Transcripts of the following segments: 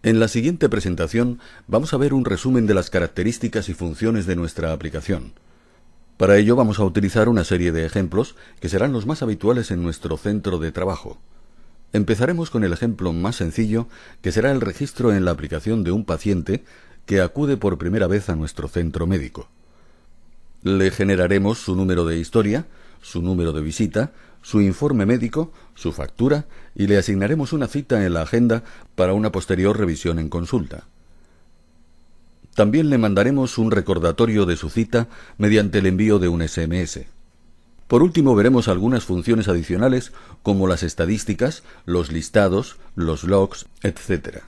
En la siguiente presentación vamos a ver un resumen de las características y funciones de nuestra aplicación. Para ello vamos a utilizar una serie de ejemplos que serán los más habituales en nuestro centro de trabajo. Empezaremos con el ejemplo más sencillo, que será el registro en la aplicación de un paciente que acude por primera vez a nuestro centro médico. Le generaremos su número de historia, su número de visita, su informe médico, su factura y le asignaremos una cita en la agenda para una posterior revisión en consulta. También le mandaremos un recordatorio de su cita mediante el envío de un SMS. Por último, veremos algunas funciones adicionales como las estadísticas, los listados, los logs, etc.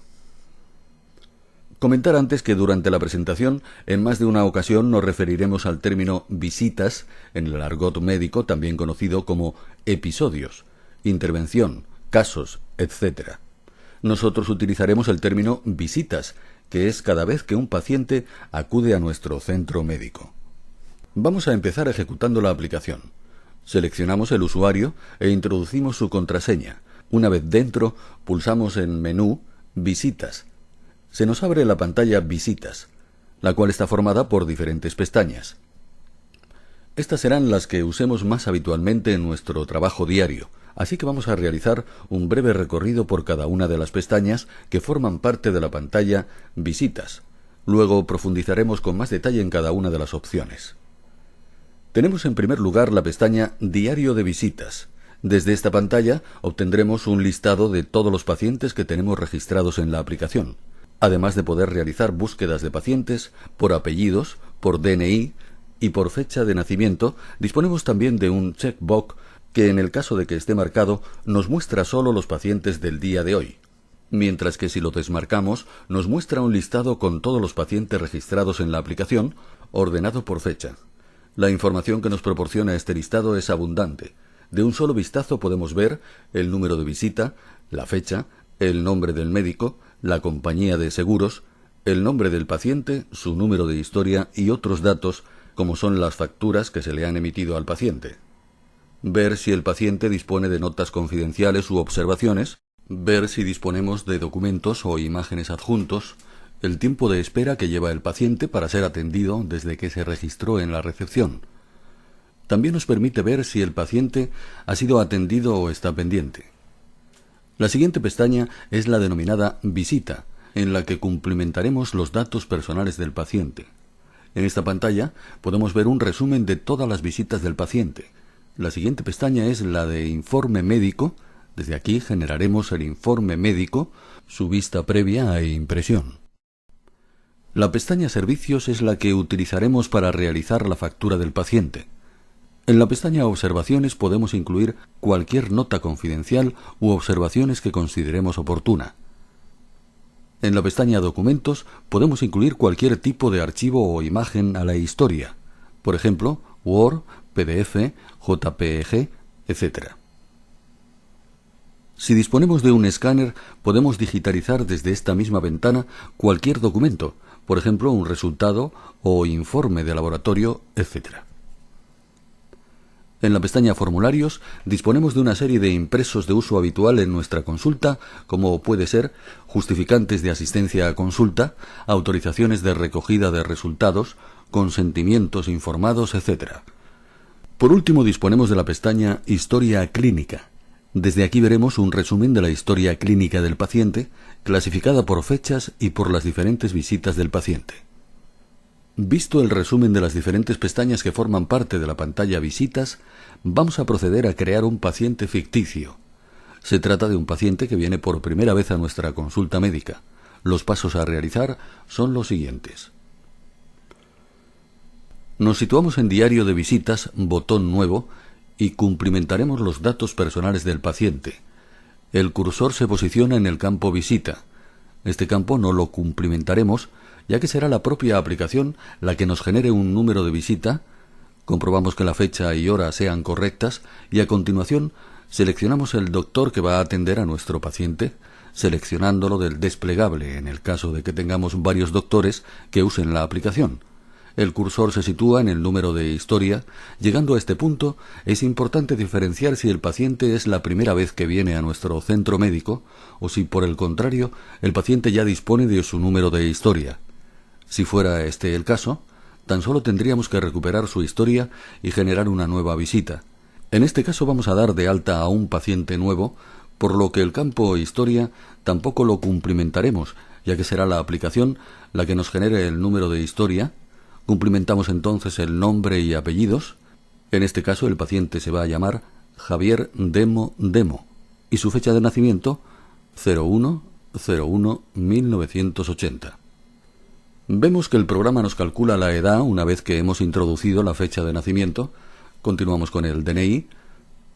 Comentar antes que durante la presentación, en más de una ocasión nos referiremos al término visitas, en el argot médico también conocido como episodios, intervención, casos, etc. Nosotros utilizaremos el término visitas, que es cada vez que un paciente acude a nuestro centro médico. Vamos a empezar ejecutando la aplicación. Seleccionamos el usuario e introducimos su contraseña. Una vez dentro, pulsamos en Menú, Visitas. Se nos abre la pantalla Visitas, la cual está formada por diferentes pestañas. Estas serán las que usemos más habitualmente en nuestro trabajo diario, así que vamos a realizar un breve recorrido por cada una de las pestañas que forman parte de la pantalla Visitas. Luego profundizaremos con más detalle en cada una de las opciones. Tenemos en primer lugar la pestaña Diario de visitas. Desde esta pantalla obtendremos un listado de todos los pacientes que tenemos registrados en la aplicación, además de poder realizar búsquedas de pacientes por apellidos, por DNI y por fecha de nacimiento. Disponemos también de un checkbox que, en el caso de que esté marcado, nos muestra solo los pacientes del día de hoy, mientras que si lo desmarcamos nos muestra un listado con todos los pacientes registrados en la aplicación, ordenado por fecha. La información que nos proporciona este listado es abundante. De un solo vistazo podemos ver el número de visita, la fecha, el nombre del médico, la compañía de seguros, el nombre del paciente, su número de historia y otros datos como son las facturas que se le han emitido al paciente. Ver si el paciente dispone de notas confidenciales u observaciones, ver si disponemos de documentos o imágenes adjuntos, el tiempo de espera que lleva el paciente para ser atendido desde que se registró en la recepción. También nos permite ver si el paciente ha sido atendido o está pendiente. La siguiente pestaña es la denominada Visita, en la que cumplimentaremos los datos personales del paciente. En esta pantalla podemos ver un resumen de todas las visitas del paciente. La siguiente pestaña es la de Informe médico. Desde aquí generaremos el informe médico, su vista previa e impresión. La pestaña Servicios es la que utilizaremos para realizar la factura del paciente. En la pestaña Observaciones podemos incluir cualquier nota confidencial u observaciones que consideremos oportuna. En la pestaña Documentos podemos incluir cualquier tipo de archivo o imagen a la historia, por ejemplo, Word, PDF, JPG, etc. Si disponemos de un escáner, podemos digitalizar desde esta misma ventana cualquier documento, por ejemplo, un resultado o informe de laboratorio, etc. En la pestaña Formularios disponemos de una serie de impresos de uso habitual en nuestra consulta, como puede ser justificantes de asistencia a consulta, autorizaciones de recogida de resultados, consentimientos informados, etc. Por último, disponemos de la pestaña Historia clínica. Desde aquí veremos un resumen de la historia clínica del paciente, clasificada por fechas y por las diferentes visitas del paciente. Visto el resumen de las diferentes pestañas que forman parte de la pantalla Visitas, vamos a proceder a crear un paciente ficticio. Se trata de un paciente que viene por primera vez a nuestra consulta médica. Los pasos a realizar son los siguientes. Nos situamos en Diario de visitas, botón nuevo, y cumplimentaremos los datos personales del paciente. El cursor se posiciona en el campo Visita. Este campo no lo cumplimentaremos, ya que será la propia aplicación la que nos genere un número de visita. Comprobamos que la fecha y hora sean correctas y a continuación seleccionamos el doctor que va a atender a nuestro paciente, seleccionándolo del desplegable en el caso de que tengamos varios doctores que usen la aplicación. El cursor se sitúa en el número de historia. Llegando a este punto, es importante diferenciar si el paciente es la primera vez que viene a nuestro centro médico o si, por el contrario, el paciente ya dispone de su número de historia. Si fuera este el caso, tan solo tendríamos que recuperar su historia y generar una nueva visita. En este caso vamos a dar de alta a un paciente nuevo, por lo que el campo historia tampoco lo cumplimentaremos, ya que será la aplicación la que nos genere el número de historia. Cumplimentamos entonces el nombre y apellidos. En este caso el paciente se va a llamar Javier Demo Demo y su fecha de nacimiento 01/01/1980. Vemos que el programa nos calcula la edad una vez que hemos introducido la fecha de nacimiento. Continuamos con el DNI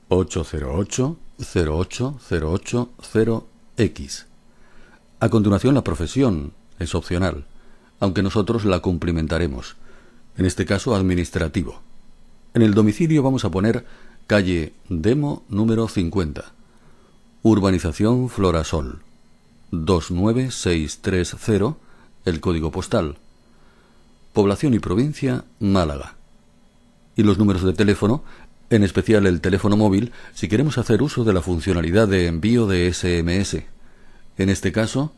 808-08080X. A continuación la profesión es opcional, aunque nosotros la cumplimentaremos, en este caso administrativo. En el domicilio vamos a poner calle Demo número 50, urbanización Florasol, 29630, el código postal, población y provincia Málaga. Y los números de teléfono, en especial el teléfono móvil, si queremos hacer uso de la funcionalidad de envío de SMS. En este caso,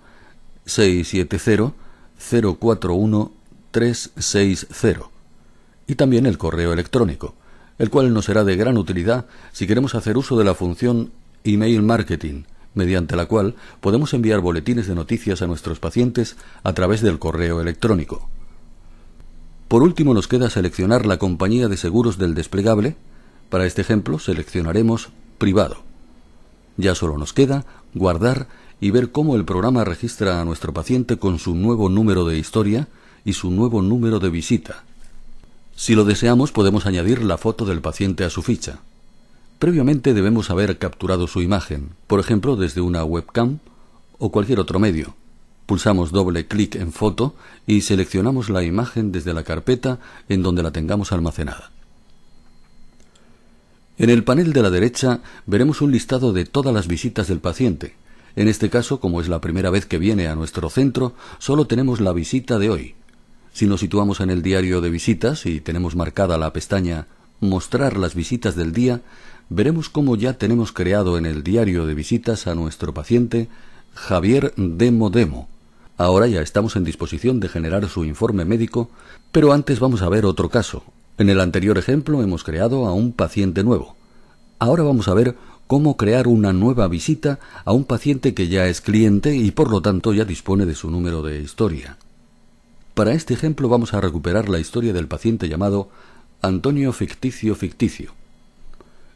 670-041-360. Y también el correo electrónico, el cual nos será de gran utilidad si queremos hacer uso de la función Email Marketing, mediante la cual podemos enviar boletines de noticias a nuestros pacientes a través del correo electrónico. Por último nos queda seleccionar la compañía de seguros del desplegable. Para este ejemplo seleccionaremos privado. Ya solo nos queda guardar y ver cómo el programa registra a nuestro paciente con su nuevo número de historia y su nuevo número de visita. Si lo deseamos podemos añadir la foto del paciente a su ficha. Previamente debemos haber capturado su imagen, por ejemplo desde una webcam o cualquier otro medio. Pulsamos doble clic en foto y seleccionamos la imagen desde la carpeta en donde la tengamos almacenada. En el panel de la derecha veremos un listado de todas las visitas del paciente. En este caso, como es la primera vez que viene a nuestro centro, solo tenemos la visita de hoy. Si nos situamos en el diario de visitas y tenemos marcada la pestaña Mostrar las visitas del día, veremos cómo ya tenemos creado en el diario de visitas a nuestro paciente Javier Demo Demo. Ahora ya estamos en disposición de generar su informe médico, pero antes vamos a ver otro caso. En el anterior ejemplo hemos creado a un paciente nuevo. Ahora vamos a ver cómo crear una nueva visita a un paciente que ya es cliente y por lo tanto ya dispone de su número de historia. Para este ejemplo vamos a recuperar la historia del paciente llamado Antonio Ficticio Ficticio.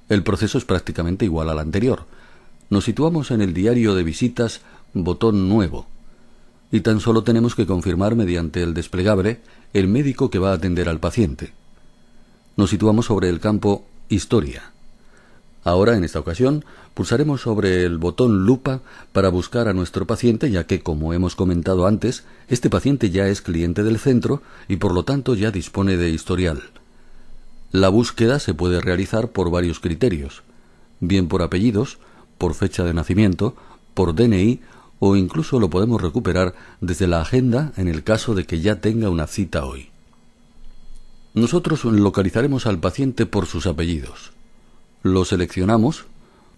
El proceso es prácticamente igual al anterior. Nos situamos en el diario de visitas, botón nuevo, y tan solo tenemos que confirmar mediante el desplegable el médico que va a atender al paciente. Nos situamos sobre el campo Historia. Ahora, en esta ocasión, pulsaremos sobre el botón lupa para buscar a nuestro paciente, ya que, como hemos comentado antes, este paciente ya es cliente del centro y por lo tanto ya dispone de historial. La búsqueda se puede realizar por varios criterios, bien por apellidos, por fecha de nacimiento, por DNI o incluso lo podemos recuperar desde la agenda en el caso de que ya tenga una cita hoy. Nosotros localizaremos al paciente por sus apellidos. Lo seleccionamos,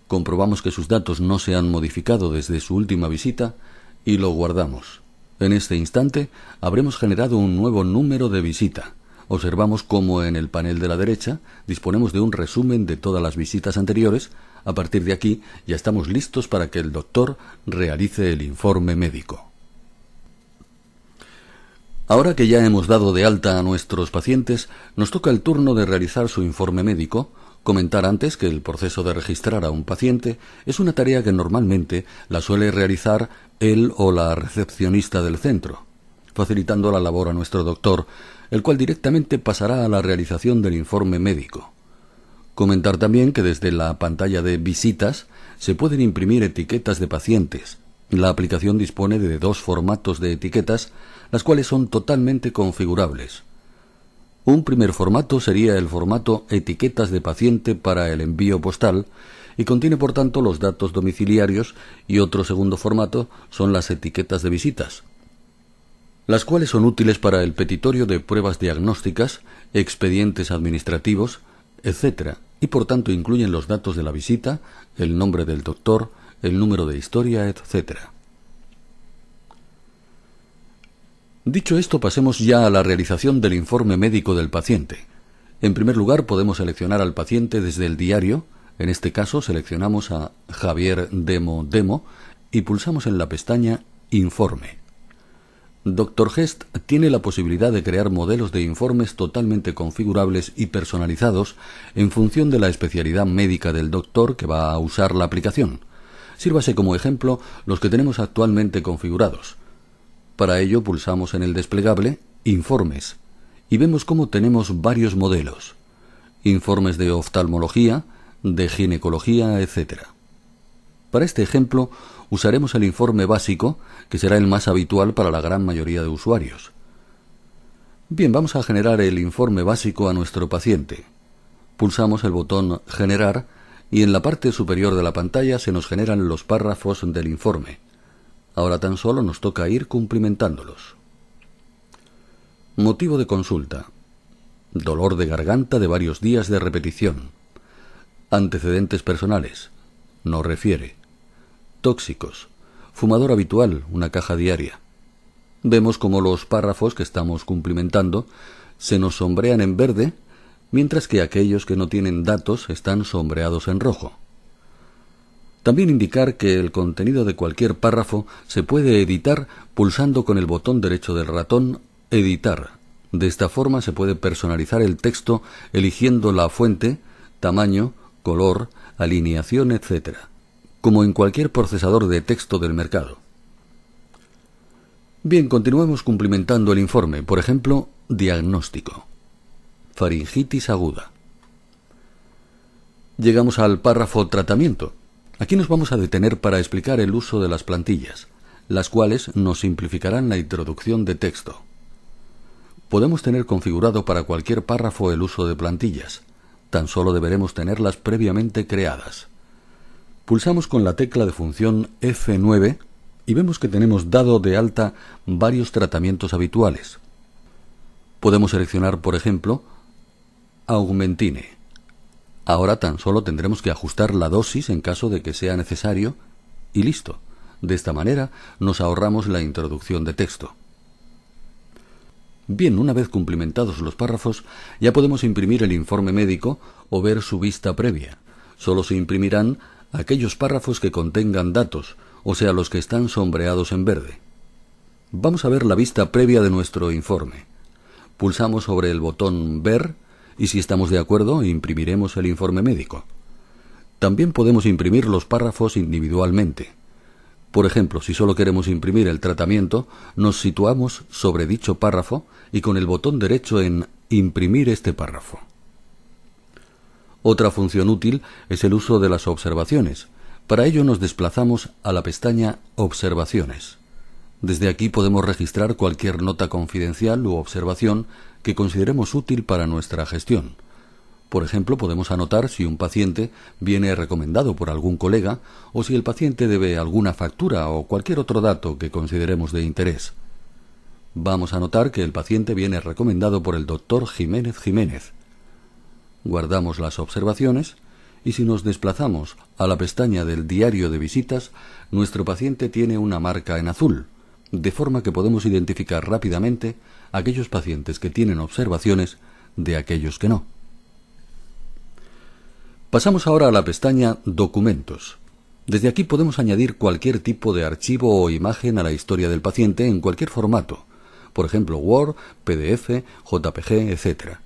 comprobamos que sus datos no se han modificado desde su última visita y lo guardamos. En este instante habremos generado un nuevo número de visita. Observamos cómo en el panel de la derecha disponemos de un resumen de todas las visitas anteriores. A partir de aquí ya estamos listos para que el doctor realice el informe médico. Ahora que ya hemos dado de alta a nuestros pacientes, nos toca el turno de realizar su informe médico. Comentar antes que el proceso de registrar a un paciente es una tarea que normalmente la suele realizar él o la recepcionista del centro, facilitando la labor a nuestro doctor, el cual directamente pasará a la realización del informe médico. Comentar también que desde la pantalla de visitas se pueden imprimir etiquetas de pacientes. La aplicación dispone de 2 formatos de etiquetas, las cuales son totalmente configurables. Un primer formato sería el formato etiquetas de paciente para el envío postal y contiene por tanto los datos domiciliarios, y otro segundo formato son las etiquetas de visitas. las cuales son útiles para el petitorio de pruebas diagnósticas, expedientes administrativos, etc., y por tanto incluyen los datos de la visita, el nombre del doctor, el número de historia, etc. Dicho esto, pasemos ya a la realización del informe médico del paciente. En primer lugar, podemos seleccionar al paciente desde el diario. En este caso, seleccionamos a Javier Demo y pulsamos en la pestaña Informe. Dr. Gest tiene la posibilidad de crear modelos de informes totalmente configurables y personalizados en función de la especialidad médica del doctor que va a usar la aplicación. Sírvase como ejemplo los que tenemos actualmente configurados. Para ello pulsamos en el desplegable Informes y vemos cómo tenemos varios modelos. Informes de oftalmología, de ginecología, etc. Para este ejemplo usaremos el informe básico, que será el más habitual para la gran mayoría de usuarios. Bien, vamos a generar el informe básico a nuestro paciente. Pulsamos el botón Generar y en la parte superior de la pantalla se nos generan los párrafos del informe. Ahora tan solo nos toca ir cumplimentándolos. Motivo de consulta: dolor de garganta de varios días de repetición. Antecedentes personales: no refiere. Tóxicos: fumador habitual, una caja diaria. Vemos como los párrafos que estamos cumplimentando se nos sombrean en verde, mientras que aquellos que no tienen datos están sombreados en rojo. También indicar que el contenido de cualquier párrafo se puede editar pulsando con el botón derecho del ratón Editar. De esta forma se puede personalizar el texto eligiendo la fuente, tamaño, color, alineación, etc., como en cualquier procesador de texto del mercado. Bien, continuemos cumplimentando el informe. Por ejemplo, diagnóstico: faringitis aguda. Llegamos al párrafo tratamiento. Aquí nos vamos a detener para explicar el uso de las plantillas, las cuales nos simplificarán la introducción de texto. Podemos tener configurado para cualquier párrafo el uso de plantillas. Tan solo deberemos tenerlas previamente creadas. Pulsamos con la tecla de función F9 y vemos que tenemos dado de alta varios tratamientos habituales. Podemos seleccionar, por ejemplo, Augmentine. Ahora tan solo tendremos que ajustar la dosis en caso de que sea necesario y listo. De esta manera nos ahorramos la introducción de texto. Bien, una vez cumplimentados los párrafos, ya podemos imprimir el informe médico o ver su vista previa. Solo se imprimirán aquellos párrafos que contengan datos, o sea, los que están sombreados en verde. Vamos a ver la vista previa de nuestro informe. Pulsamos sobre el botón Ver y, si estamos de acuerdo, imprimiremos el informe médico. También podemos imprimir los párrafos individualmente. Por ejemplo, si solo queremos imprimir el tratamiento, nos situamos sobre dicho párrafo y con el botón derecho en Imprimir este párrafo. Otra función útil es el uso de las observaciones. Para ello nos desplazamos a la pestaña Observaciones. Desde aquí podemos registrar cualquier nota confidencial u observación que consideremos útil para nuestra gestión. Por ejemplo, podemos anotar si un paciente viene recomendado por algún colega o si el paciente debe alguna factura o cualquier otro dato que consideremos de interés. Vamos a notar que el paciente viene recomendado por el doctor Jiménez. Guardamos las observaciones y si nos desplazamos a la pestaña del diario de visitas, nuestro paciente tiene una marca en azul, de forma que podemos identificar rápidamente aquellos pacientes que tienen observaciones de aquellos que no. Pasamos ahora a la pestaña Documentos. Desde aquí podemos añadir cualquier tipo de archivo o imagen a la historia del paciente en cualquier formato, por ejemplo Word, PDF, JPG, etc.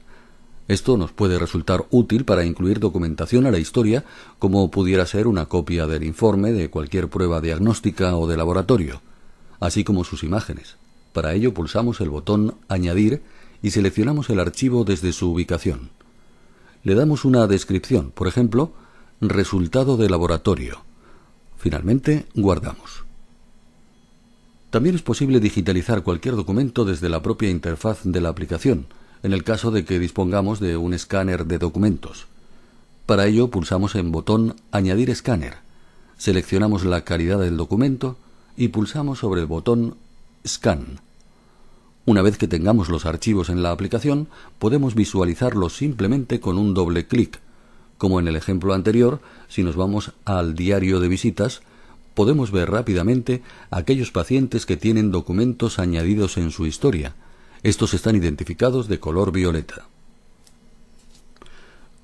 Esto nos puede resultar útil para incluir documentación a la historia, como pudiera ser una copia del informe de cualquier prueba diagnóstica o de laboratorio, así como sus imágenes. Para ello pulsamos el botón Añadir y seleccionamos el archivo desde su ubicación. Le damos una descripción, por ejemplo, resultado de laboratorio. Finalmente, guardamos. También es posible digitalizar cualquier documento desde la propia interfaz de la aplicación, en el caso de que dispongamos de un escáner de documentos. Para ello pulsamos en botón Añadir escáner, seleccionamos la calidad del documento y pulsamos sobre el botón Scan. Una vez que tengamos los archivos en la aplicación, podemos visualizarlos simplemente con un doble clic. Como en el ejemplo anterior, si nos vamos al diario de visitas, podemos ver rápidamente aquellos pacientes que tienen documentos añadidos en su historia. Estos están identificados de color violeta.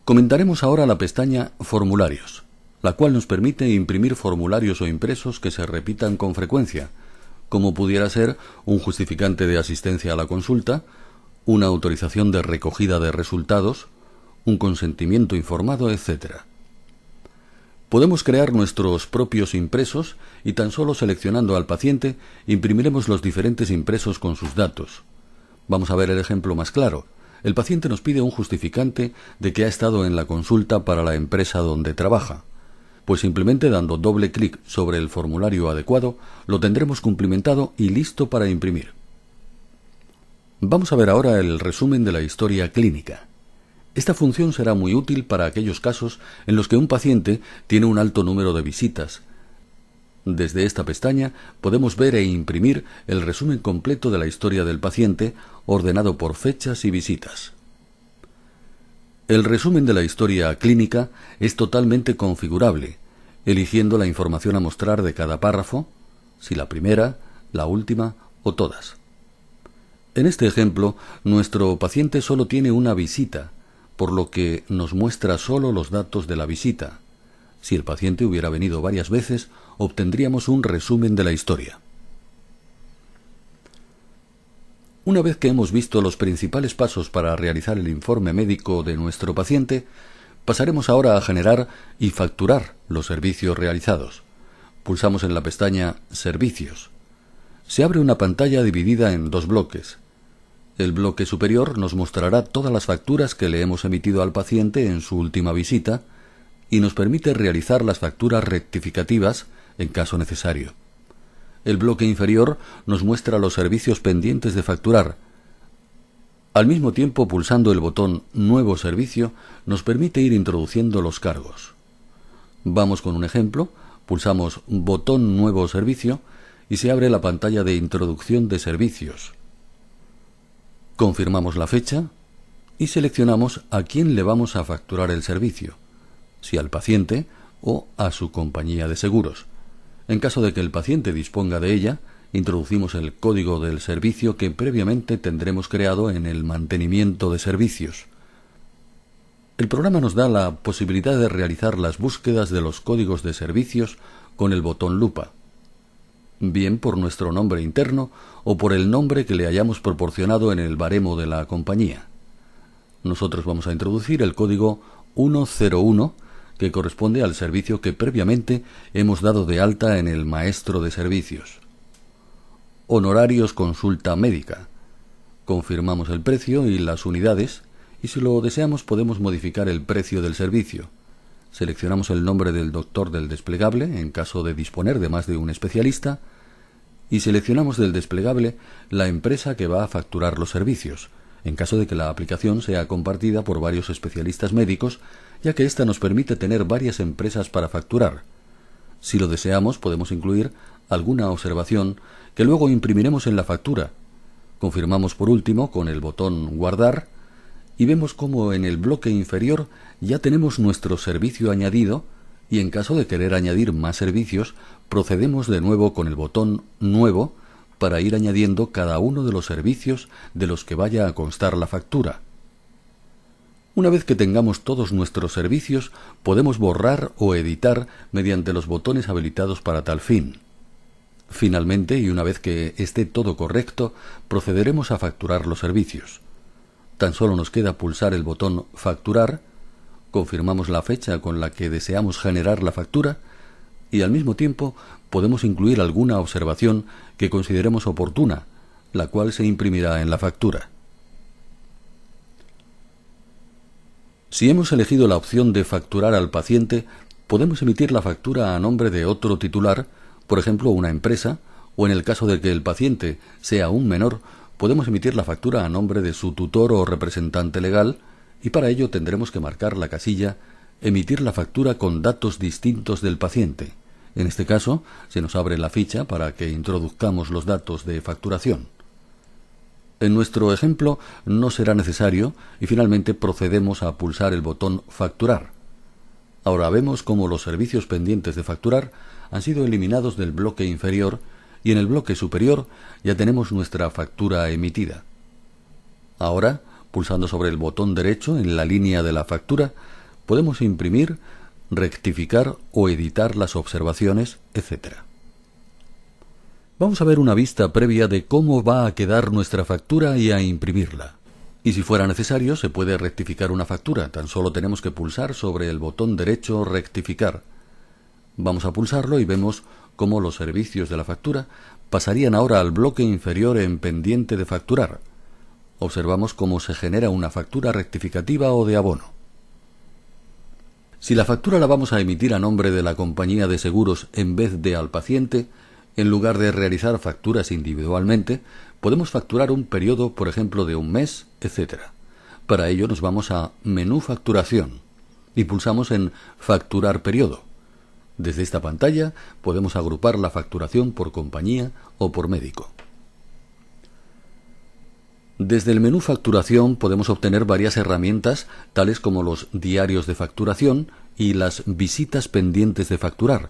Comentaremos ahora la pestaña Formularios, la cual nos permite imprimir formularios o impresos que se repitan con frecuencia, como pudiera ser un justificante de asistencia a la consulta, una autorización de recogida de resultados, un consentimiento informado, etc. Podemos crear nuestros propios impresos y tan solo seleccionando al paciente imprimiremos los diferentes impresos con sus datos. Vamos a ver el ejemplo más claro. El paciente nos pide un justificante de que ha estado en la consulta para la empresa donde trabaja. Pues simplemente dando doble clic sobre el formulario adecuado, lo tendremos cumplimentado y listo para imprimir. Vamos a ver ahora el resumen de la historia clínica. Esta función será muy útil para aquellos casos en los que un paciente tiene un alto número de visitas. Desde esta pestaña podemos ver e imprimir el resumen completo de la historia del paciente, ordenado por fechas y visitas. El resumen de la historia clínica es totalmente configurable, eligiendo la información a mostrar de cada párrafo, si la primera, la última o todas. En este ejemplo, nuestro paciente solo tiene una visita, por lo que nos muestra solo los datos de la visita. Si el paciente hubiera venido varias veces, obtendríamos un resumen de la historia. Una vez que hemos visto los principales pasos para realizar el informe médico de nuestro paciente, pasaremos ahora a generar y facturar los servicios realizados. Pulsamos en la pestaña Servicios. Se abre una pantalla dividida en dos bloques. El bloque superior nos mostrará todas las facturas que le hemos emitido al paciente en su última visita y nos permite realizar las facturas rectificativas en caso necesario. El bloque inferior nos muestra los servicios pendientes de facturar. Al mismo tiempo, pulsando el botón Nuevo servicio, nos permite ir introduciendo los cargos. Vamos con un ejemplo, pulsamos botón Nuevo servicio y se abre la pantalla de introducción de servicios. Confirmamos la fecha y seleccionamos a quién le vamos a facturar el servicio, si al paciente o a su compañía de seguros. En caso de que el paciente disponga de ella, introducimos el código del servicio que previamente tendremos creado en el mantenimiento de servicios. El programa nos da la posibilidad de realizar las búsquedas de los códigos de servicios con el botón lupa, bien por nuestro nombre interno o por el nombre que le hayamos proporcionado en el baremo de la compañía. Nosotros vamos a introducir el código 101, que corresponde al servicio que previamente hemos dado de alta en el maestro de servicios. Honorarios consulta médica. Confirmamos el precio y las unidades, y si lo deseamos podemos modificar el precio del servicio. Seleccionamos el nombre del doctor del desplegable, en caso de disponer de más de un especialista, y seleccionamos del desplegable la empresa que va a facturar los servicios, en caso de que la aplicación sea compartida por varios especialistas médicos, ya que ésta nos permite tener varias empresas para facturar. Si lo deseamos, podemos incluir alguna observación que luego imprimiremos en la factura. Confirmamos por último con el botón Guardar y vemos cómo en el bloque inferior ya tenemos nuestro servicio añadido y en caso de querer añadir más servicios, procedemos de nuevo con el botón Nuevo para ir añadiendo cada uno de los servicios de los que vaya a constar la factura. Una vez que tengamos todos nuestros servicios, podemos borrar o editar mediante los botones habilitados para tal fin. Finalmente, y una vez que esté todo correcto, procederemos a facturar los servicios. Tan solo nos queda pulsar el botón Facturar, confirmamos la fecha con la que deseamos generar la factura y al mismo tiempo podemos incluir alguna observación que consideremos oportuna, la cual se imprimirá en la factura. Si hemos elegido la opción de facturar al paciente, podemos emitir la factura a nombre de otro titular, por ejemplo una empresa, o en el caso de que el paciente sea un menor, podemos emitir la factura a nombre de su tutor o representante legal, y para ello tendremos que marcar la casilla «Emitir la factura con datos distintos del paciente». En este caso, se nos abre la ficha para que introduzcamos los datos de facturación. En nuestro ejemplo no será necesario y finalmente procedemos a pulsar el botón Facturar. Ahora vemos cómo los servicios pendientes de facturar han sido eliminados del bloque inferior y en el bloque superior ya tenemos nuestra factura emitida. Ahora, pulsando sobre el botón derecho en la línea de la factura, podemos imprimir, rectificar o editar las observaciones, etc. Vamos a ver una vista previa de cómo va a quedar nuestra factura y a imprimirla. Y si fuera necesario, se puede rectificar una factura. Tan solo tenemos que pulsar sobre el botón derecho Rectificar. Vamos a pulsarlo y vemos cómo los servicios de la factura pasarían ahora al bloque inferior en pendiente de facturar. Observamos cómo se genera una factura rectificativa o de abono. Si la factura la vamos a emitir a nombre de la compañía de seguros en vez de al paciente, en lugar de realizar facturas individualmente, podemos facturar un periodo, por ejemplo, de un mes, etc. Para ello nos vamos a Menú Facturación y pulsamos en Facturar periodo. Desde esta pantalla podemos agrupar la facturación por compañía o por médico. Desde el menú Facturación podemos obtener varias herramientas, tales como los diarios de facturación y las visitas pendientes de facturar,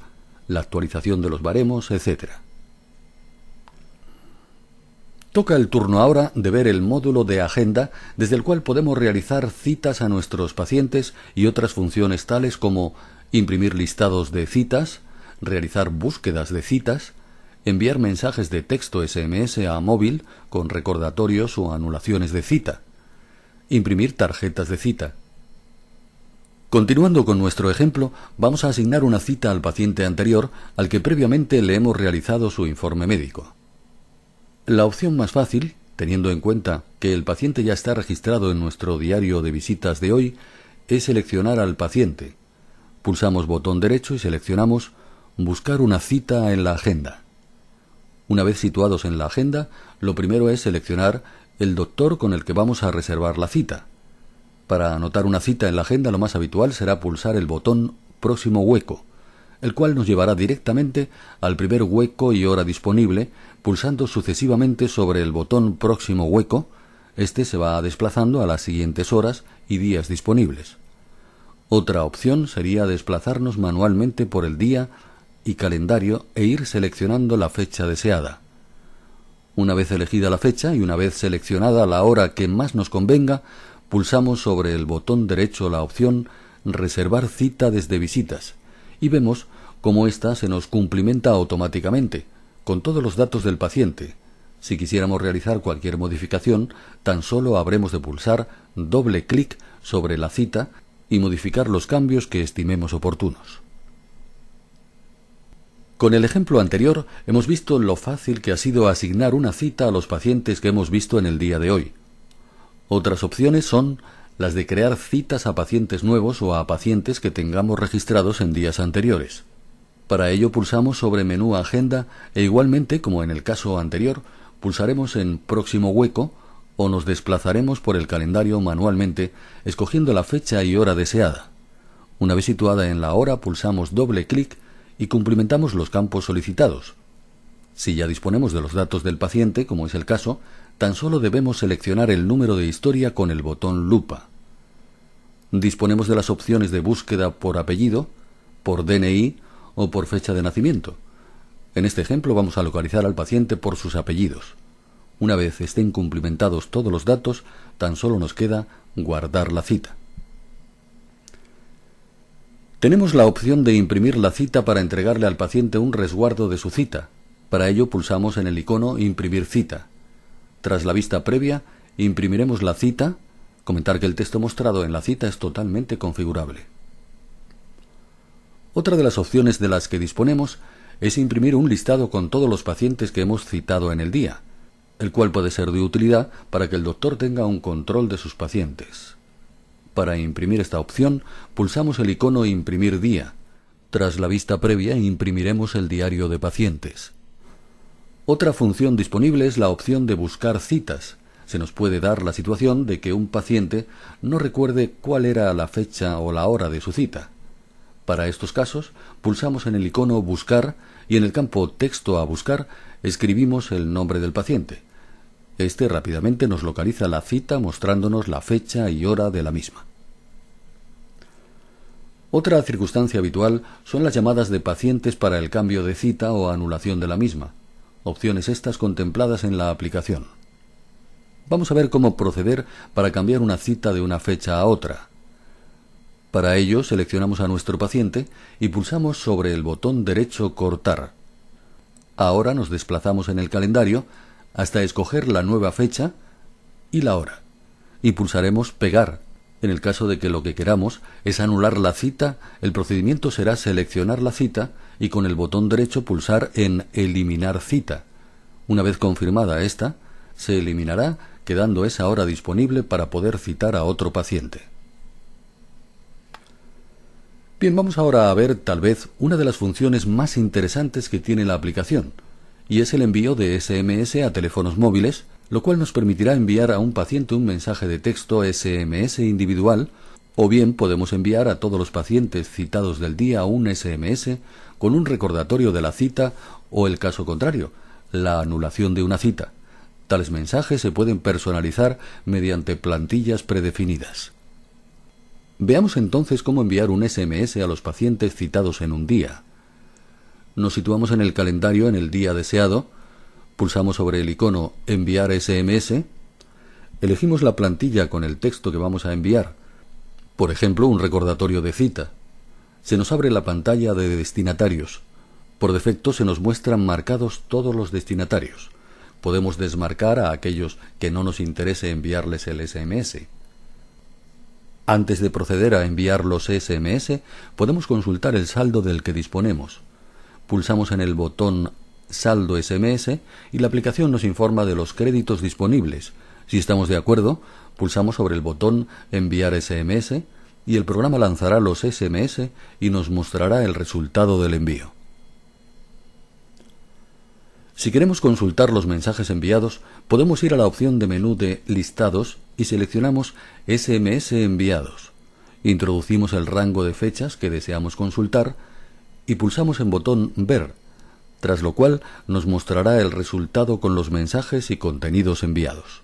la actualización de los baremos, etc. Toca el turno ahora de ver el módulo de agenda, desde el cual podemos realizar citas a nuestros pacientes y otras funciones tales como imprimir listados de citas, realizar búsquedas de citas, enviar mensajes de texto SMS a móvil con recordatorios o anulaciones de cita, imprimir tarjetas de cita. Continuando con nuestro ejemplo, vamos a asignar una cita al paciente anterior al que previamente le hemos realizado su informe médico. La opción más fácil, teniendo en cuenta que el paciente ya está registrado en nuestro diario de visitas de hoy, es seleccionar al paciente. Pulsamos botón derecho y seleccionamos Buscar una cita en la agenda. Una vez situados en la agenda, lo primero es seleccionar el doctor con el que vamos a reservar la cita. Para anotar una cita en la agenda, lo más habitual será pulsar el botón Próximo hueco, el cual nos llevará directamente al primer hueco y hora disponible. Pulsando sucesivamente sobre el botón Próximo hueco, este se va desplazando a las siguientes horas y días disponibles. Otra opción sería desplazarnos manualmente por el día y calendario e ir seleccionando la fecha deseada. Una vez elegida la fecha y una vez seleccionada la hora que más nos convenga, pulsamos sobre el botón derecho la opción Reservar cita desde visitas y vemos cómo ésta se nos cumplimenta automáticamente, con todos los datos del paciente. Si quisiéramos realizar cualquier modificación, tan solo habremos de pulsar doble clic sobre la cita y modificar los cambios que estimemos oportunos. Con el ejemplo anterior hemos visto lo fácil que ha sido asignar una cita a los pacientes que hemos visto en el día de hoy. Otras opciones son las de crear citas a pacientes nuevos o a pacientes que tengamos registrados en días anteriores. Para ello pulsamos sobre Menú Agenda e igualmente, como en el caso anterior, pulsaremos en Próximo hueco o nos desplazaremos por el calendario manualmente, escogiendo la fecha y hora deseada. Una vez situada en la hora, pulsamos doble clic y cumplimentamos los campos solicitados. Si ya disponemos de los datos del paciente, como es el caso, tan solo debemos seleccionar el número de historia con el botón lupa. Disponemos de las opciones de búsqueda por apellido, por DNI o por fecha de nacimiento. En este ejemplo vamos a localizar al paciente por sus apellidos. Una vez estén cumplimentados todos los datos, tan solo nos queda guardar la cita. Tenemos la opción de imprimir la cita para entregarle al paciente un resguardo de su cita. Para ello pulsamos en el icono Imprimir cita. Tras la vista previa, imprimiremos la cita. Comentar que el texto mostrado en la cita es totalmente configurable. Otra de las opciones de las que disponemos es imprimir un listado con todos los pacientes que hemos citado en el día, el cual puede ser de utilidad para que el doctor tenga un control de sus pacientes. Para imprimir esta opción, pulsamos el icono Imprimir día. Tras la vista previa, imprimiremos el diario de pacientes. Otra función disponible es la opción de buscar citas. Se nos puede dar la situación de que un paciente no recuerde cuál era la fecha o la hora de su cita. Para estos casos, pulsamos en el icono Buscar y en el campo Texto a buscar escribimos el nombre del paciente. Este rápidamente nos localiza la cita mostrándonos la fecha y hora de la misma. Otra circunstancia habitual son las llamadas de pacientes para el cambio de cita o anulación de la misma, opciones estas contempladas en la aplicación. Vamos a ver cómo proceder para cambiar una cita de una fecha a otra. Para ello seleccionamos a nuestro paciente y pulsamos sobre el botón derecho Cortar. Ahora nos desplazamos en el calendario hasta escoger la nueva fecha y la hora, y pulsaremos Pegar. En el caso de que lo que queramos es anular la cita, el procedimiento será seleccionar la cita y con el botón derecho pulsar en Eliminar cita. Una vez confirmada esta, se eliminará, quedando esa hora disponible para poder citar a otro paciente. Bien, vamos ahora a ver tal vez una de las funciones más interesantes que tiene la aplicación, y es el envío de SMS a teléfonos móviles, lo cual nos permitirá enviar a un paciente un mensaje de texto SMS individual, o bien podemos enviar a todos los pacientes citados del día un SMS con un recordatorio de la cita o el caso contrario, la anulación de una cita. Tales mensajes se pueden personalizar mediante plantillas predefinidas. Veamos entonces cómo enviar un SMS a los pacientes citados en un día. Nos situamos en el calendario en el día deseado, pulsamos sobre el icono Enviar SMS, elegimos la plantilla con el texto que vamos a enviar, por ejemplo un recordatorio de cita. Se nos abre la pantalla de destinatarios. Por defecto se nos muestran marcados todos los destinatarios. Podemos desmarcar a aquellos que no nos interese enviarles el SMS. Antes de proceder a enviar los SMS, podemos consultar el saldo del que disponemos. Pulsamos en el botón Saldo SMS y la aplicación nos informa de los créditos disponibles. Si estamos de acuerdo, pulsamos sobre el botón Enviar SMS y el programa lanzará los SMS y nos mostrará el resultado del envío. Si queremos consultar los mensajes enviados, podemos ir a la opción de menú de Listados y seleccionamos SMS enviados. Introducimos el rango de fechas que deseamos consultar y pulsamos en botón Ver, tras lo cual nos mostrará el resultado con los mensajes y contenidos enviados.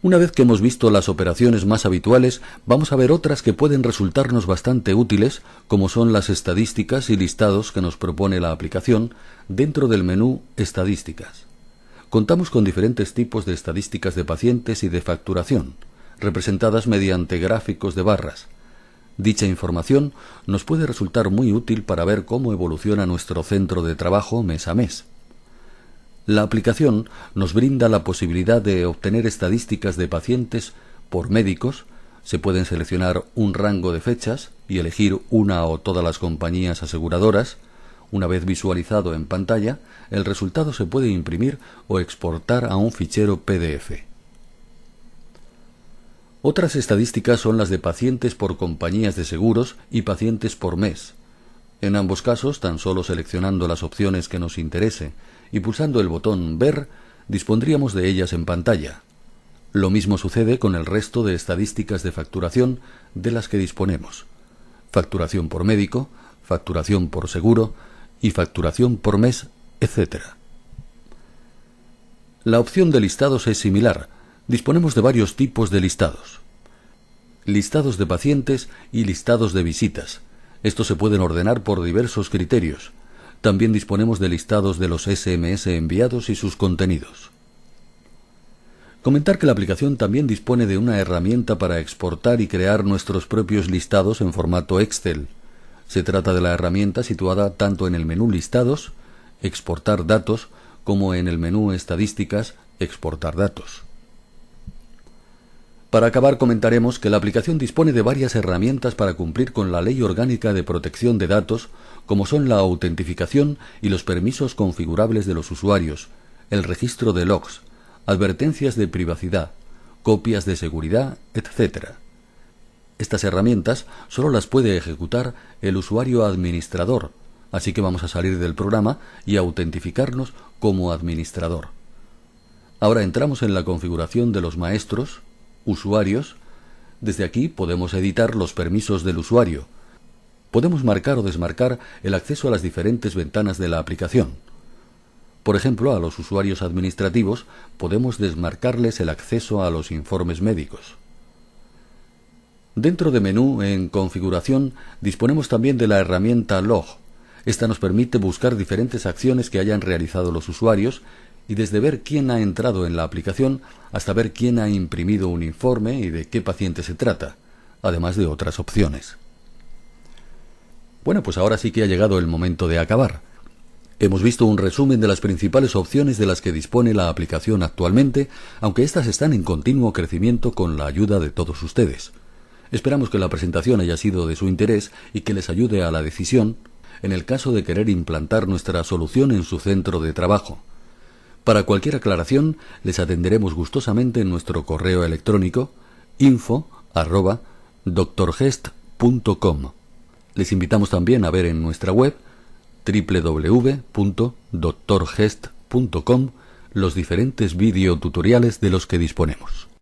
Una vez que hemos visto las operaciones más habituales, vamos a ver otras que pueden resultarnos bastante útiles, como son las estadísticas y listados que nos propone la aplicación dentro del menú Estadísticas. Contamos con diferentes tipos de estadísticas de pacientes y de facturación, representadas mediante gráficos de barras. Dicha información nos puede resultar muy útil para ver cómo evoluciona nuestro centro de trabajo mes a mes. La aplicación nos brinda la posibilidad de obtener estadísticas de pacientes por médicos. Se pueden seleccionar un rango de fechas y elegir una o todas las compañías aseguradoras. Una vez visualizado en pantalla, el resultado se puede imprimir o exportar a un fichero PDF. Otras estadísticas son las de pacientes por compañías de seguros y pacientes por mes. En ambos casos, tan solo seleccionando las opciones que nos interese y pulsando el botón Ver, dispondríamos de ellas en pantalla. Lo mismo sucede con el resto de estadísticas de facturación de las que disponemos. Facturación por médico, facturación por seguro y facturación por mes, etc. La opción de listados es similar. Disponemos de varios tipos de listados. Listados de pacientes y listados de visitas. Estos se pueden ordenar por diversos criterios. También disponemos de listados de los SMS enviados y sus contenidos. Comentar que la aplicación también dispone de una herramienta para exportar y crear nuestros propios listados en formato Excel. Se trata de la herramienta situada tanto en el menú Listados, Exportar datos, como en el menú Estadísticas, Exportar datos. Para acabar, comentaremos que la aplicación dispone de varias herramientas para cumplir con la Ley Orgánica de Protección de Datos, como son la autentificación y los permisos configurables de los usuarios, el registro de logs, advertencias de privacidad, copias de seguridad, etc. Estas herramientas solo las puede ejecutar el usuario administrador, así que vamos a salir del programa y autentificarnos como administrador. Ahora entramos en la configuración de los maestros, usuarios. Desde aquí podemos editar los permisos del usuario. Podemos marcar o desmarcar el acceso a las diferentes ventanas de la aplicación. Por ejemplo, a los usuarios administrativos podemos desmarcarles el acceso a los informes médicos. Dentro de Menú, en Configuración, disponemos también de la herramienta Log. Esta nos permite buscar diferentes acciones que hayan realizado los usuarios y desde ver quién ha entrado en la aplicación hasta ver quién ha imprimido un informe y de qué paciente se trata, además de otras opciones. Bueno, pues ahora sí que ha llegado el momento de acabar. Hemos visto un resumen de las principales opciones de las que dispone la aplicación actualmente, aunque éstas están en continuo crecimiento con la ayuda de todos ustedes. Esperamos que la presentación haya sido de su interés y que les ayude a la decisión en el caso de querer implantar nuestra solución en su centro de trabajo. Para cualquier aclaración, les atenderemos gustosamente en nuestro correo electrónico info@drgest.com. Les invitamos también a ver en nuestra web www.drgest.com los diferentes videotutoriales de los que disponemos.